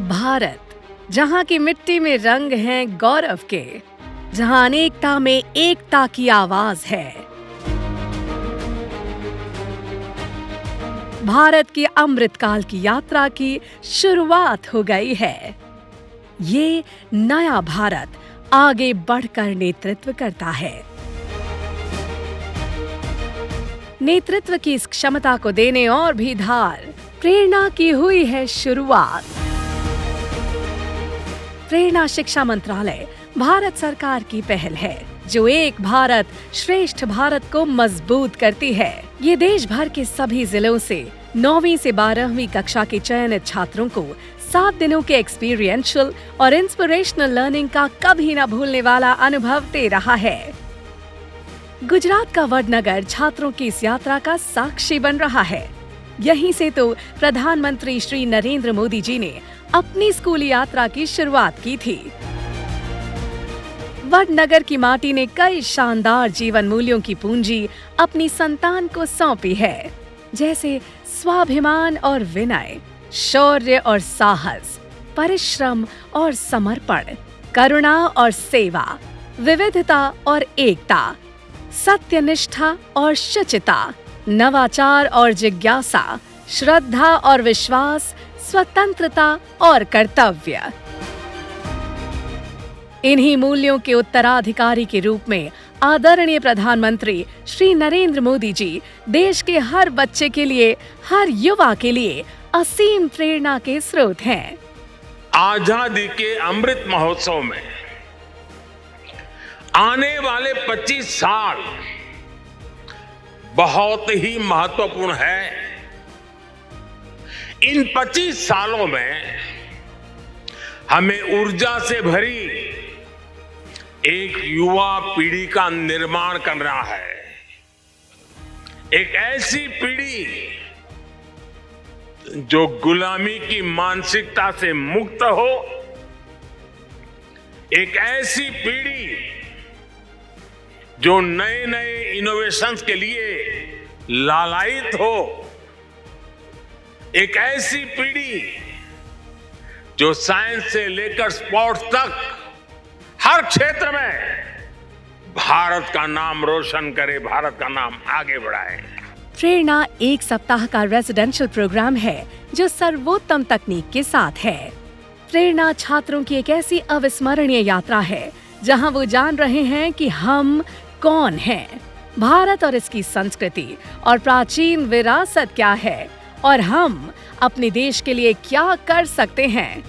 भारत, जहाँ की मिट्टी में रंग हैं गौरव के, जहाँ अनेकता में एकता की आवाज है। भारत की अमृतकाल की यात्रा की शुरुआत हो गई है। ये नया भारत आगे बढ़कर नेतृत्व करता है। नेतृत्व की इस क्षमता को देने और भी धार, प्रेरणा की हुई है शुरुआत। प्रेरणा शिक्षा मंत्रालय भारत सरकार की पहल है, जो एक भारत श्रेष्ठ भारत को मजबूत करती है। ये देश भर के सभी जिलों से 9वीं से 12वीं कक्षा के चयनित छात्रों को 7 दिनों के एक्सपीरियंशियल और इंस्पिरेशनल लर्निंग का कभी न भूलने वाला अनुभव दे रहा है। गुजरात का वडनगर छात्रों की इस यात्रा का साक्षी बन रहा है। यहीं से तो प्रधानमंत्री श्री नरेंद्र मोदी जी ने अपनी स्कूल यात्रा की शुरुआत की थी। वडनगर की माटी ने कई शानदार जीवन मूल्यों की पूंजी अपनी संतान को सौंपी है, जैसे स्वाभिमान और विनय, शौर्य और साहस, परिश्रम और समर्पण, करुणा और सेवा, विविधता और एकता, सत्यनिष्ठा और शुचिता, नवाचार और जिज्ञासा, श्रद्धा और विश्वास, स्वतंत्रता और कर्तव्य। इन्हीं मूल्यों के उत्तराधिकारी के रूप में आदरणीय प्रधानमंत्री श्री नरेंद्र मोदी जी देश के हर बच्चे के लिए, हर युवा के लिए असीम प्रेरणा के स्रोत हैं। आजादी के अमृत महोत्सव में आने वाले 25 साल बहुत ही महत्वपूर्ण है। इन 25 सालों में हमें ऊर्जा से भरी एक युवा पीढ़ी का निर्माण करना है। एक ऐसी पीढ़ी जो गुलामी की मानसिकता से मुक्त हो, एक ऐसी पीढ़ी जो नए नए इनोवेशंस के लिए लालायित हो, एक ऐसी पीढ़ी जो साइंस से लेकर स्पोर्ट्स तक हर क्षेत्र में भारत का नाम रोशन करे, भारत का नाम आगे बढ़ाए। प्रेरणा एक सप्ताह का रेजिडेंशियल प्रोग्राम है जो सर्वोत्तम तकनीक के साथ है। प्रेरणा छात्रों की एक ऐसी अविस्मरणीय यात्रा है जहां वो जान रहे हैं कि हम कौन हैं, भारत और इसकी संस्कृति और प्राचीन विरासत क्या है, और हम अपने देश के लिए क्या कर सकते हैं।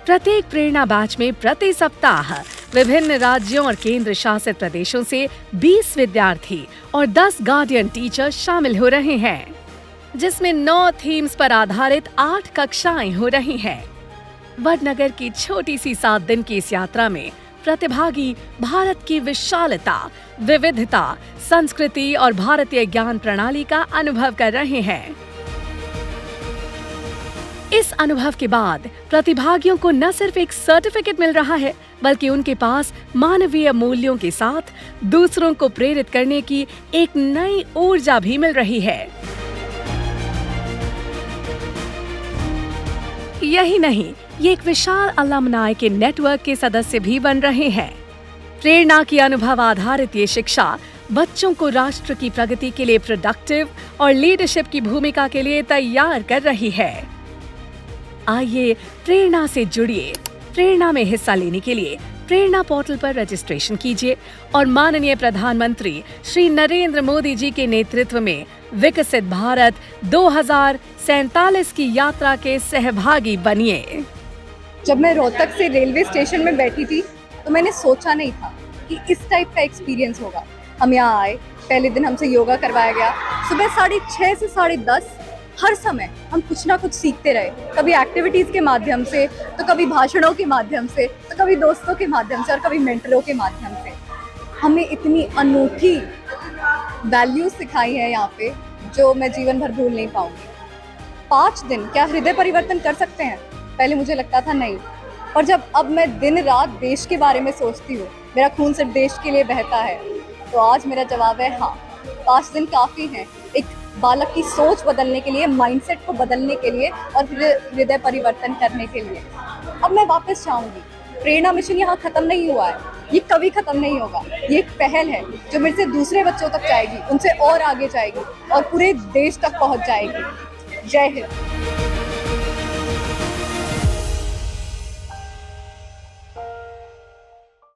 प्रत्येक प्रेरणा बैच में प्रति सप्ताह विभिन्न राज्यों और केंद्र शासित प्रदेशों से 20 विद्यार्थी और 10 गार्डियन टीचर शामिल हो रहे हैं, जिसमें 9 थीम्स पर आधारित 8 कक्षाएं हो रही हैं। वडनगर की छोटी सी 7 दिन की इस यात्रा में प्रतिभागी भारत की विशालता, विविधता, संस्कृति और भारतीय ज्ञान प्रणाली का अनुभव कर रहे हैं। इस अनुभव के बाद प्रतिभागियों को न सिर्फ एक सर्टिफिकेट मिल रहा है, बल्कि उनके पास मानवीय मूल्यों के साथ दूसरों को प्रेरित करने की एक नई ऊर्जा भी मिल रही है। यही नहीं, ये एक विशाल अलमनाई के नेटवर्क के सदस्य भी बन रहे हैं। प्रेरणा की अनुभव आधारित ये शिक्षा बच्चों को राष्ट्र की प्रगति के लिए प्रोडक्टिव और लीडरशिप की भूमिका के लिए तैयार कर रही है। आइए प्रेरणा से जुड़िए। प्रेरणा में हिस्सा लेने के लिए प्रेरणा पोर्टल पर रजिस्ट्रेशन कीजिए और माननीय प्रधानमंत्री श्री नरेंद्र मोदी जी के नेतृत्व में विकसित भारत 2047 की यात्रा के सहभागी बनिए। जब मैं रोहतक से रेलवे स्टेशन में बैठी थी तो मैंने सोचा नहीं था कि इस टाइप का एक्सपीरियंस होगा। हम यहाँ आए, पहले दिन हमसे योगा करवाया गया। सुबह 6:30 से 10:30 हर समय हम कुछ ना कुछ सीखते रहे, कभी एक्टिविटीज़ के माध्यम से, तो कभी भाषणों के माध्यम से, तो कभी दोस्तों के माध्यम से और कभी मेंटरों के माध्यम से। हमें इतनी अनूठी वैल्यूज सिखाई है यहाँ पे जो मैं जीवन भर भूल नहीं पाऊंगी। 5 दिन क्या हृदय परिवर्तन कर सकते हैं? पहले मुझे लगता था नहीं, और जब अब मैं दिन रात देश के बारे में सोचती हूँ, मेरा खून सिर्फ देश के लिए बहता है, तो आज मेरा जवाब है हाँ, 5 दिन काफ़ी हैं एक बालक की सोच बदलने के लिए, माइंडसेट को बदलने के लिए और हृदय परिवर्तन करने के लिए। अब मैं वापस चाहूँगी, प्रेरणा मिशन यहाँ खत्म नहीं हुआ है, ये कभी खत्म नहीं होगा। ये एक पहल है जो मेरे से दूसरे बच्चों तक जाएगी, उनसे और आगे जाएगी और पूरे देश तक पहुँच जाएगी। जय हिंद।